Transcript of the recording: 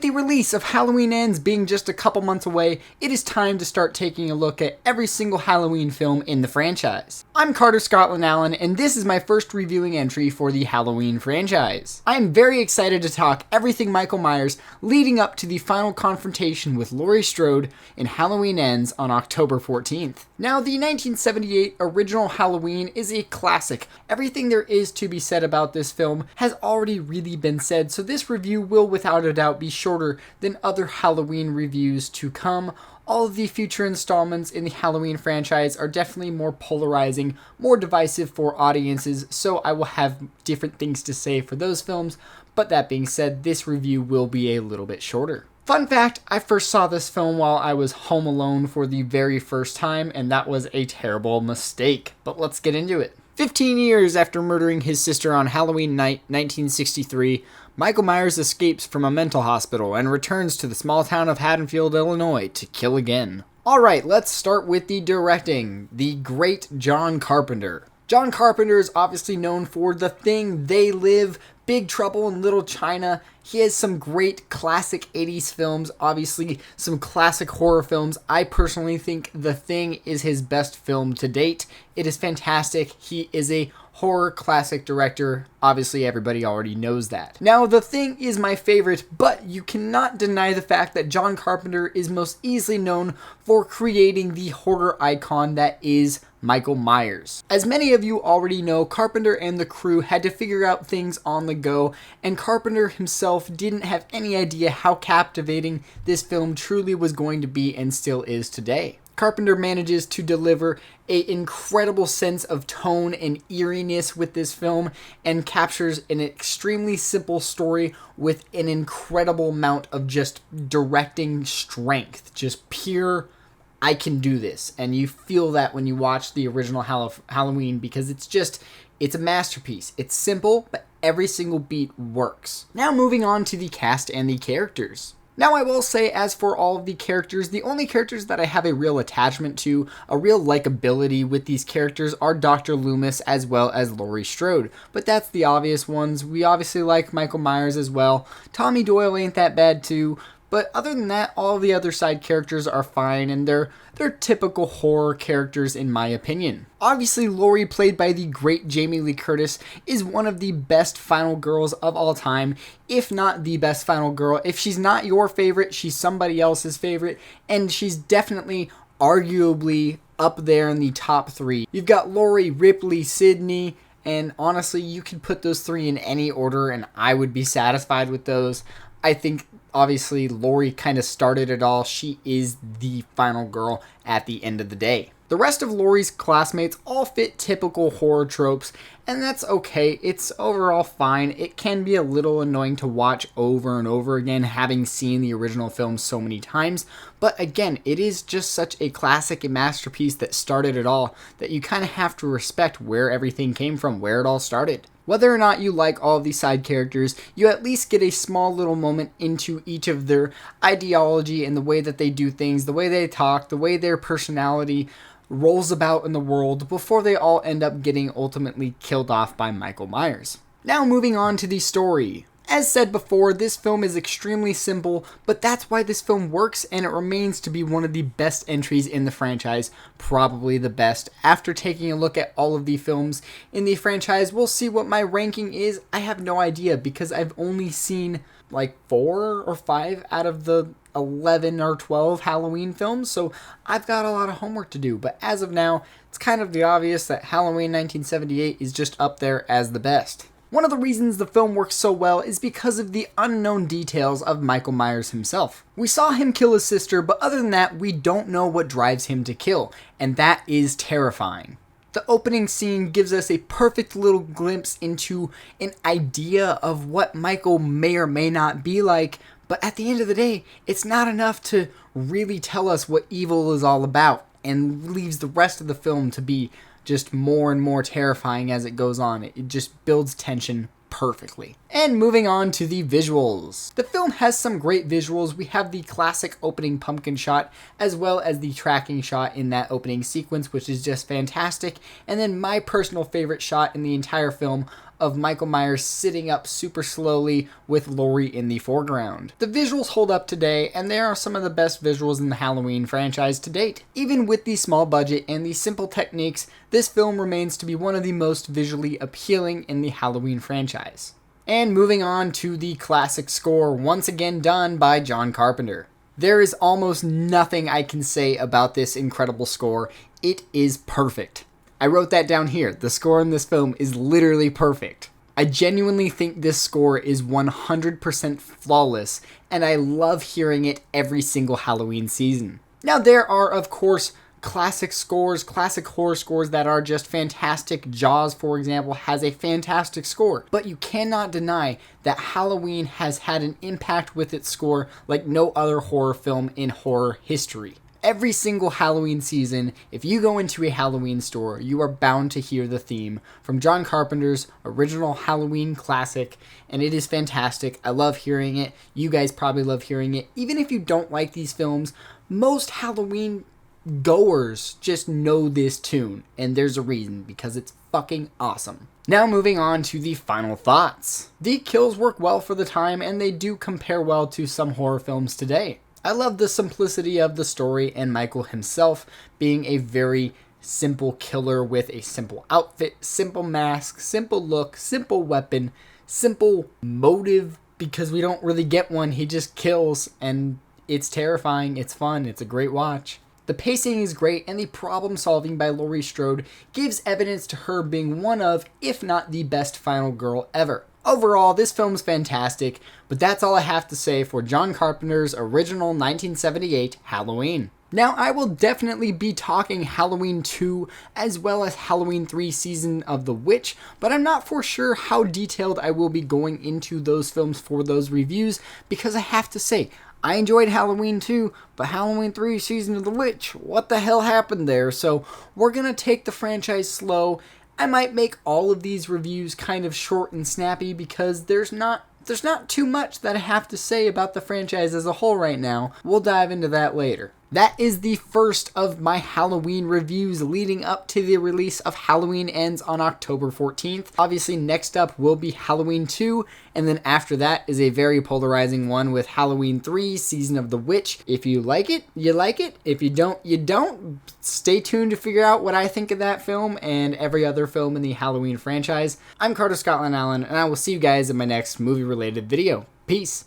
the release of Halloween Ends being just a couple months away, it is time to start taking a look at every single Halloween film in the franchise. I'm Carter Scotland Allen, and this is my first reviewing entry for the Halloween franchise. I am very excited to talk everything Michael Myers leading up to the final confrontation with Laurie Strode in Halloween Ends on October 14th. Now, the 1978 original Halloween is a classic. Everything there is to be said about this film has already really been said, so this review will without a doubt be shorter than other Halloween reviews to come. All of the future installments in the Halloween franchise are definitely more polarizing, more divisive for audiences, so I will have different things to say for those films, but that being said, this review will be a little bit shorter. Fun fact, I first saw this film while I was home alone for the very first time, and that was a terrible mistake, but let's get into it. 15 years after murdering his sister on Halloween night 1963, Michael Myers escapes from a mental hospital and returns to the small town of Haddonfield, Illinois to kill again. Alright, let's start with the directing. The great John Carpenter. John Carpenter is obviously known for The Thing, They Live, Big Trouble in Little China. He has some great classic 80s films, obviously some classic horror films. I personally think The Thing is his best film to date. It is fantastic. He is a horror classic director. Obviously, everybody already knows that. Now, The Thing is my favorite, but you cannot deny the fact that John Carpenter is most easily known for creating the horror icon that is Michael Myers. As many of you already know, Carpenter and the crew had to figure out things on the go, and Carpenter himself didn't have any idea how captivating this film truly was going to be and still is today. Carpenter manages to deliver an incredible sense of tone and eeriness with this film and captures an extremely simple story with an incredible amount of just directing strength, just pure I can do this, and you feel that when you watch the original Halloween because it's a masterpiece. It's simple, but every single beat works. Now moving on to the cast and the characters. Now I will say, as for all of the characters, the only characters that I have a real attachment to, a real likability with these characters are Dr. Loomis as well as Laurie Strode. But that's the obvious ones. We obviously like Michael Myers as well. Tommy Doyle ain't that bad too. But other than that, all the other side characters are fine, and they're typical horror characters in my opinion. Obviously, Laurie, played by the great Jamie Lee Curtis, is one of the best final girls of all time, if not the best final girl. If she's not your favorite, she's somebody else's favorite, and she's definitely, arguably, up there in the top 3. You've got Laurie, Ripley, Sydney, and honestly, you could put those 3 in any order, and I would be satisfied with those. I think, obviously, Laurie kind of started it all. She is the final girl at the end of the day. The rest of Laurie's classmates all fit typical horror tropes, and that's okay. It's overall fine. It can be a little annoying to watch over and over again, having seen the original film so many times, but again, it is just such a classic and masterpiece that started it all that you kind of have to respect where everything came from, where it all started. Whether or not you like all of these side characters, you at least get a small little moment into each of their ideology and the way that they do things, the way they talk, the way their personality rolls about in the world before they all end up getting ultimately killed off by Michael Myers. Now moving on to the story. As said before, this film is extremely simple, but that's why this film works, and it remains to be one of the best entries in the franchise, probably the best. After taking a look at all of the films in the franchise, we'll see what my ranking is. I have no idea because I've only seen like 4 or 5 out of the 11 or 12 Halloween films, so I've got a lot of homework to do, but as of now, it's kind of the obvious that Halloween 1978 is just up there as the best. One of the reasons the film works so well is because of the unknown details of Michael Myers himself. We saw him kill his sister, but other than that, we don't know what drives him to kill, and that is terrifying. The opening scene gives us a perfect little glimpse into an idea of what Michael may or may not be like, but at the end of the day, it's not enough to really tell us what evil is all about, and leaves the rest of the film to be just more and more terrifying as it goes on. It just builds tension perfectly. And moving on to the visuals. The film has some great visuals. We have the classic opening pumpkin shot, as well as the tracking shot in that opening sequence, which is just fantastic. And then my personal favorite shot in the entire film of Michael Myers sitting up super slowly with Laurie in the foreground. The visuals hold up today, and they are some of the best visuals in the Halloween franchise to date. Even with the small budget and the simple techniques, this film remains to be one of the most visually appealing in the Halloween franchise. And moving on to the classic score, once again done by John Carpenter. There is almost nothing I can say about this incredible score. It is perfect. I wrote that down here. The score in this film is literally perfect. I genuinely think this score is 100% flawless, and I love hearing it every single Halloween season. Now, there are, of course, classic scores, classic horror scores that are just fantastic. Jaws, for example, has a fantastic score. But you cannot deny that Halloween has had an impact with its score like no other horror film in horror history. Every single Halloween season, if you go into a Halloween store, you are bound to hear the theme from John Carpenter's original Halloween classic, and it is fantastic. I love hearing it. You guys probably love hearing it. Even if you don't like these films, most Halloween goers just know this tune, and there's a reason, because it's fucking awesome. Now moving on to the final thoughts. The kills work well for the time, and they do compare well to some horror films today. I love the simplicity of the story and Michael himself being a very simple killer with a simple outfit, simple mask, simple look, simple weapon, simple motive, because we don't really get one. He just kills, and it's terrifying, it's fun, it's a great watch. The pacing is great, and the problem solving by Laurie Strode gives evidence to her being one of, if not the best final girl ever. Overall, this film's fantastic, but that's all I have to say for John Carpenter's original 1978 Halloween. Now, I will definitely be talking Halloween 2 as well as Halloween 3 Season of the Witch, but I'm not for sure how detailed I will be going into those films for those reviews, because I have to say, I enjoyed Halloween 2, but Halloween 3 Season of the Witch, what the hell happened there? So we're gonna take the franchise slow. I might make all of these reviews kind of short and snappy because there's not too much that I have to say about the franchise as a whole right now. We'll dive into that later. That is the first of my Halloween reviews leading up to the release of Halloween Ends on October 14th. Obviously, next up will be Halloween 2, and then after that is a very polarizing one with Halloween 3, Season of the Witch. If you like it, you like it. If you don't, you don't. Stay tuned to figure out what I think of that film and every other film in the Halloween franchise. I'm Carter Scotland Allen, and I will see you guys in my next movie-related video. Peace.